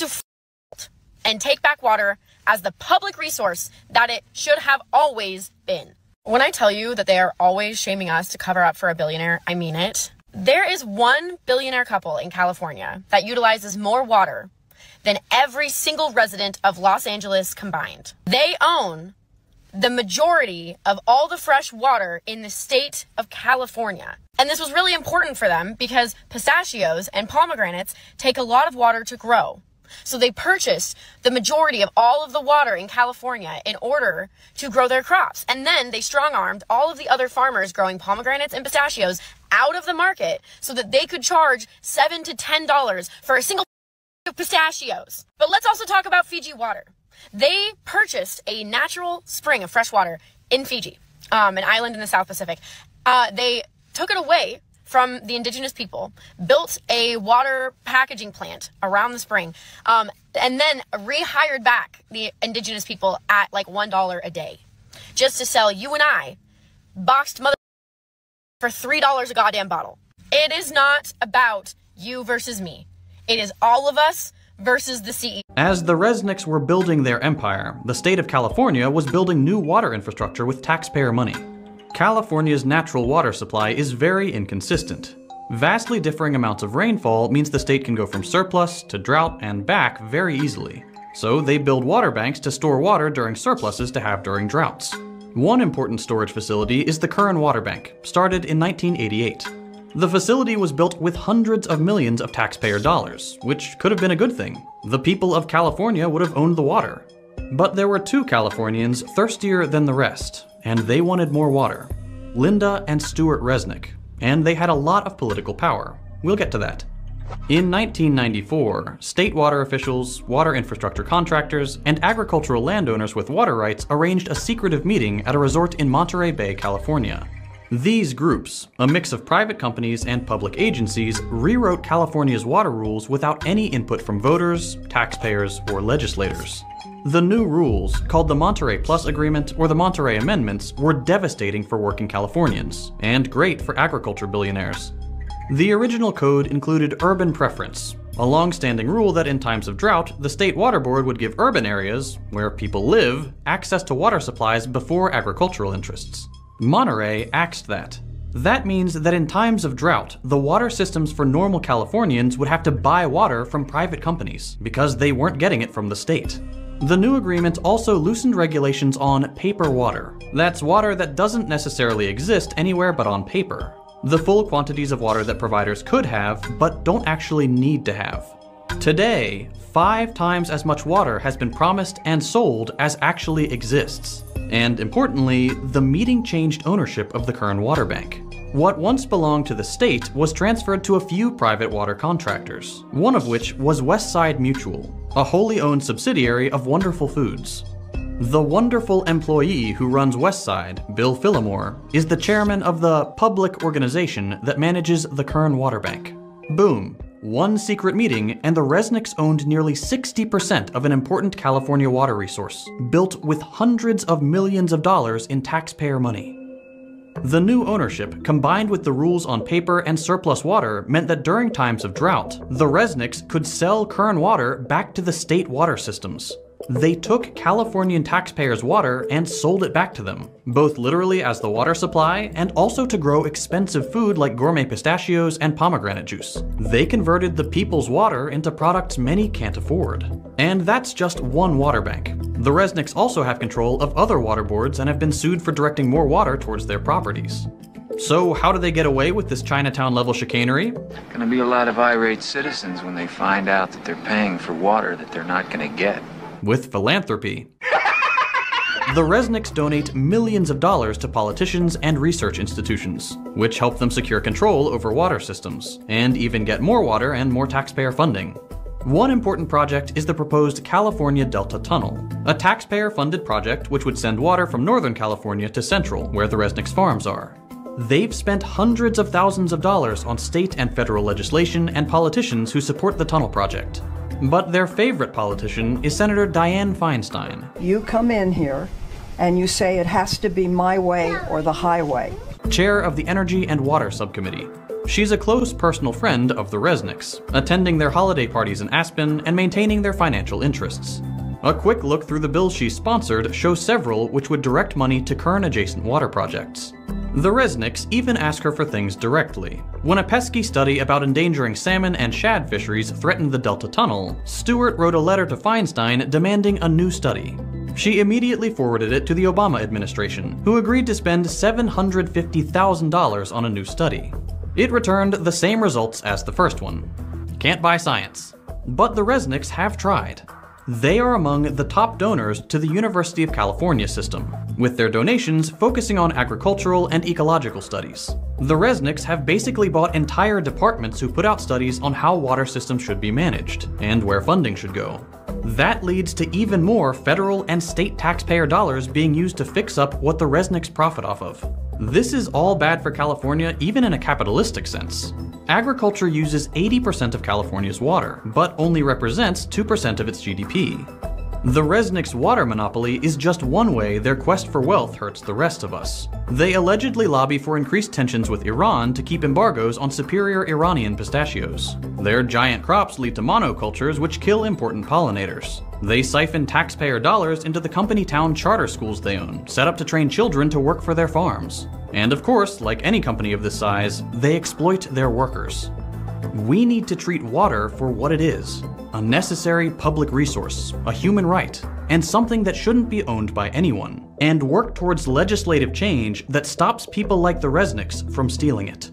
needs to and take back water as the public resource that it should have always been. When I tell you that they are always shaming us to cover up for a billionaire, I mean it. There is one billionaire couple in California that utilizes more water than every single resident of Los Angeles combined. They own the majority of all the fresh water in the state of California. And this was really important for them because pistachios and pomegranates take a lot of water to grow. So they purchased the majority of all of the water in California in order to grow their crops. And then they strong-armed all of the other farmers growing pomegranates and pistachios out of the market so that they could charge $7 to $10 for a single of pistachios. But let's also talk about Fiji water. They purchased a natural spring of fresh water in Fiji, an island in the South Pacific. They took it away from the indigenous people, built a water packaging plant around the spring, and then rehired back the indigenous people at like $1 a day just to sell you and I boxed mother for $3 a goddamn bottle. It is not about you versus me. It is all of us versus the CEO. As the Resnicks were building their empire, the state of California was building new water infrastructure with taxpayer money. California's natural water supply is very inconsistent. Vastly differing amounts of rainfall means the state can go from surplus to drought and back very easily. So they build water banks to store water during surpluses to have during droughts. One important storage facility is the Curran Water Bank, started in 1988. The facility was built with hundreds of millions of taxpayer dollars, which could have been a good thing. The people of California would have owned the water. But there were two Californians thirstier than the rest, and they wanted more water. Linda and Stuart Resnick, and they had a lot of political power. We'll get to that. In 1994, state water officials, water infrastructure contractors, and agricultural landowners with water rights arranged a secretive meeting at a resort in Monterey Bay, California. These groups, a mix of private companies and public agencies, rewrote California's water rules without any input from voters, taxpayers, or legislators. The new rules, called the Monterey Plus Agreement or the Monterey Amendments, were devastating for working Californians, and great for agriculture billionaires. The original code included urban preference, a long-standing rule that in times of drought, the state water board would give urban areas, where people live, access to water supplies before agricultural interests. Monterey axed that. That means that in times of drought, the water systems for normal Californians would have to buy water from private companies, because they weren't getting it from the state. The new agreement also loosened regulations on paper water. That's water that doesn't necessarily exist anywhere but on paper. The full quantities of water that providers could have, but don't actually need to have. Today, 5 times as much water has been promised and sold as actually exists. And importantly, the meeting changed ownership of the Curran Water Bank. What once belonged to the state was transferred to a few private water contractors, one of which was Westside Mutual, a wholly owned subsidiary of Wonderful Foods. The wonderful employee who runs Westside, Bill Phillimore, is the chairman of the public organization that manages the Curran Water Bank. Boom. One secret meeting, and the Resnicks owned nearly 60% of an important California water resource, built with hundreds of millions of dollars in taxpayer money. The new ownership, combined with the rules on paper and surplus water, meant that during times of drought, the Resnicks could sell Curran water back to the state water systems. They took Californian taxpayers' water and sold it back to them, both literally as the water supply and also to grow expensive food like gourmet pistachios and pomegranate juice. They converted the people's water into products many can't afford. And that's just one water bank. The Resnicks also have control of other water boards and have been sued for directing more water towards their properties. So how do they get away with this Chinatown-level chicanery? Gonna be a lot of irate citizens when they find out that they're paying for water that they're not gonna get. With philanthropy. The Resnicks donate millions of dollars to politicians and research institutions, which help them secure control over water systems, and even get more water and more taxpayer funding. One important project is the proposed California Delta Tunnel, a taxpayer-funded project which would send water from Northern California to Central, where the Resnicks farms are. They've spent hundreds of thousands of dollars on state and federal legislation and politicians who support the tunnel project. But their favorite politician is Senator Dianne Feinstein. You come in here and you say it has to be my way or the highway. Chair of the Energy and Water Subcommittee. She's a close personal friend of the Resnicks, attending their holiday parties in Aspen and maintaining their financial interests. A quick look through the bills she sponsored shows several which would direct money to Kern adjacent water projects. The Resnicks even ask her for things directly. When a pesky study about endangering salmon and shad fisheries threatened the Delta Tunnel, Stewart wrote a letter to Feinstein demanding a new study. She immediately forwarded it to the Obama administration, who agreed to spend $750,000 on a new study. It returned the same results as the first one. Can't buy science. But the Resnicks have tried. They are among the top donors to the University of California system, with their donations focusing on agricultural and ecological studies. The Resnicks have basically bought entire departments who put out studies on how water systems should be managed, and where funding should go. That leads to even more federal and state taxpayer dollars being used to fix up what the Resnicks profit off of. This is all bad for California, even in a capitalistic sense. Agriculture uses 80% of California's water, but only represents 2% of its GDP. The Resnicks' water monopoly is just one way their quest for wealth hurts the rest of us. They allegedly lobby for increased tensions with Iran to keep embargoes on superior Iranian pistachios. Their giant crops lead to monocultures which kill important pollinators. They siphon taxpayer dollars into the company town charter schools they own, set up to train children to work for their farms. And of course, like any company of this size, they exploit their workers. We need to treat water for what it is: a necessary public resource, a human right, and something that shouldn't be owned by anyone, and work towards legislative change that stops people like the Resnicks from stealing it.